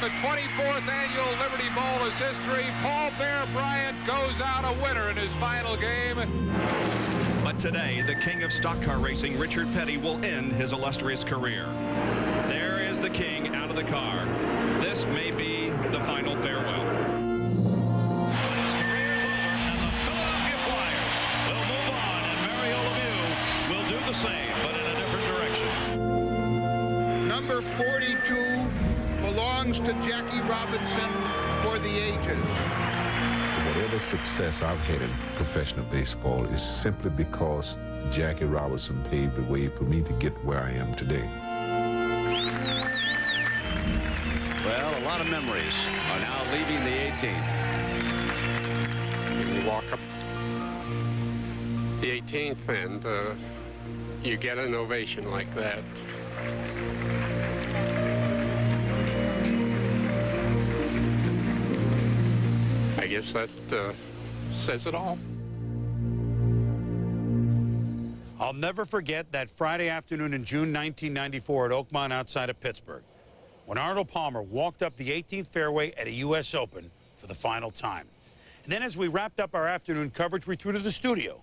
the 24th annual Liberty Bowl is history. Paul Bear Bryant goes out a winner in his final game. But today, the king of stock car racing, Richard Petty, will end his illustrious career. There is the king out of the car. This may be the final farewell. His career is over, and the Philadelphia Flyers will move on, and Mario Lemieux will do the same, but in a different direction. Number 42 belongs to Jackie Robinson for the ages. Whatever success I've had in professional baseball is simply because Jackie Robinson paved the way for me to get where I am today. Well, a lot of memories are now leaving the 18th. You walk up the 18th and you get an ovation like that. I guess that says it all. I'll never forget that Friday afternoon in June 1994 at Oakmont outside of Pittsburgh, when Arnold Palmer walked up the 18th fairway at a U.S. Open for the final time. And then as we wrapped up our afternoon coverage, we threw to the studio.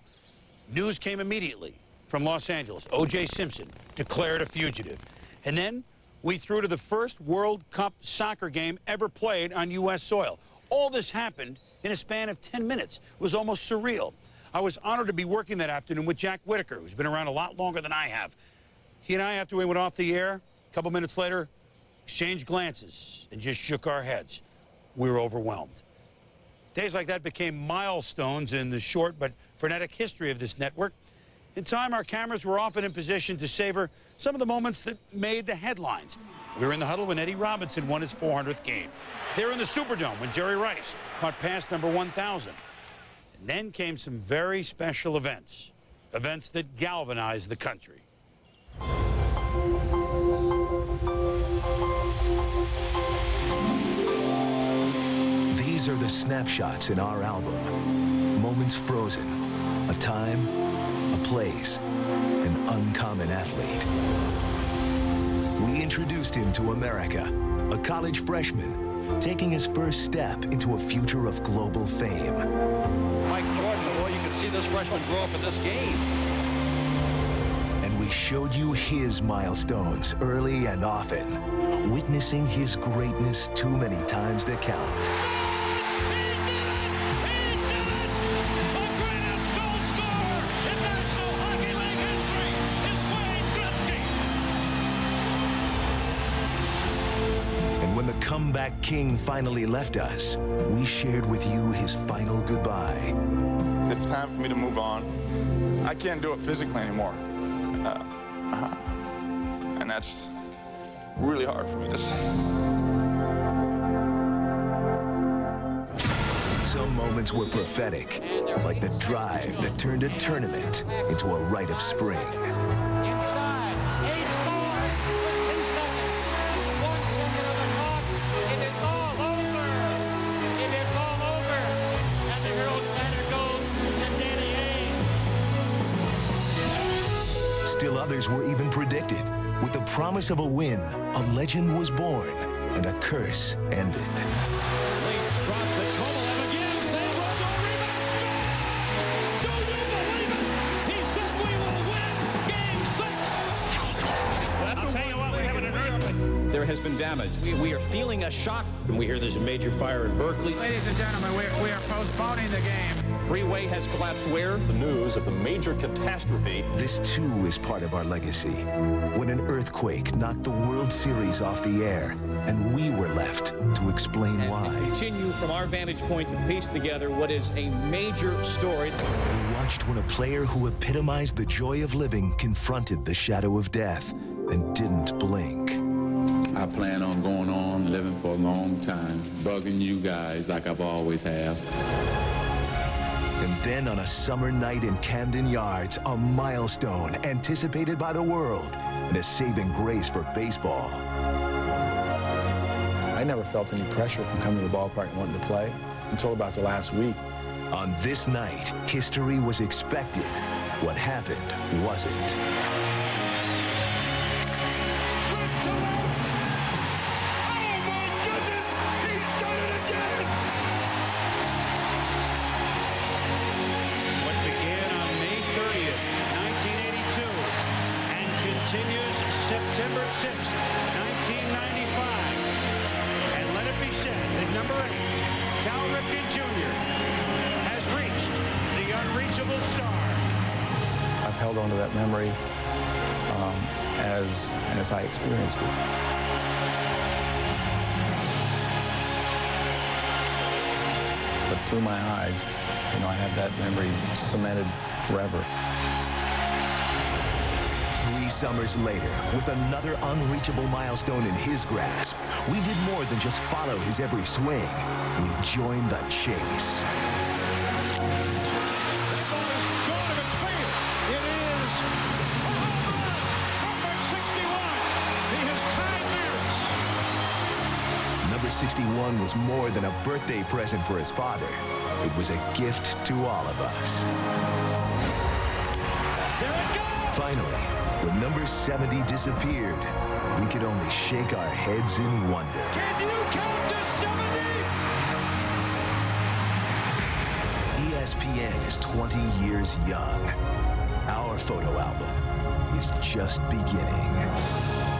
News came immediately from Los Angeles. O.J. Simpson declared a fugitive. And then we threw to the first World Cup soccer game ever played on U.S. soil. All this happened in a span of 10 minutes. It was almost surreal. I was honored to be working that afternoon with Jack Whitaker, who's been around a lot longer than I have. He and I, after we went off the air, a couple minutes later, exchanged glances and just shook our heads. We were overwhelmed. Days like that became milestones in the short but frenetic history of this network. In time, our cameras were often in position to savor some of the moments that made the headlines. We were in the huddle when Eddie Robinson won his 400th game. They were in the Superdome when Jerry Rice caught pass number 1,000. And then came some very special events, events that galvanized the country. These are the snapshots in our album. Moments frozen. A time, a place, an uncommon athlete. We introduced him to America, a college freshman, taking his first step into a future of global fame. Mike Jordan, boy, you can see this freshman grow up in this game. And we showed you his milestones early and often, witnessing his greatness too many times to count. When the comeback king finally left us, we shared with you his final goodbye. It's time for me to move on. I can't do it physically anymore. And that's really hard for me to say. Some moments were prophetic, like the drive that turned a tournament into a rite of spring. Inside, 8 scores with 2 seconds. 1 second on the clock. It is all over. It is all over. And the girls' banner goes to Danny A. Still others were even predicted. With the promise of a win, a legend was born and a curse ended. Leach drops it. Kovalev again. Sam Rogo rebound. Score! Do you believe it? He said we will win Game 6. I'll tell you what, we have an earthquake. There has been damage. We are feeling a shock. And we hear there's a major fire in Berkeley. Ladies and gentlemen, we are postponing the game. Freeway has collapsed where? The news of the major catastrophe. This too is part of our legacy. When an earthquake knocked the World Series off the air, and we were left to explain why. And continue from our vantage point to piece together what is a major story. We watched when a player who epitomized the joy of living confronted the shadow of death and didn't blink. I plan on going on living for a long time, bugging you guys like I've always have. And then on a summer night in Camden Yards, a milestone anticipated by the world and a saving grace for baseball. I never felt any pressure from coming to the ballpark and wanting to play until about the last week. On this night, history was expected. What happened wasn't. Oh, my goodness! continues September 6th, 1995. And let it be said that number 8, Cal Ripken Jr., has reached the unreachable star. I've held on to that memory as I experienced it. But through my eyes, you know, I have that memory cemented forever. 3 summers later, with another unreachable milestone in his grasp, we did more than just follow his every swing. We joined the chase. Number 61 was more than a birthday present for his father. It was a gift to all of us. Finally, when number 70 disappeared, we could only shake our heads in wonder. Can you count to 70? ESPN is 20 years young. Our photo album is just beginning.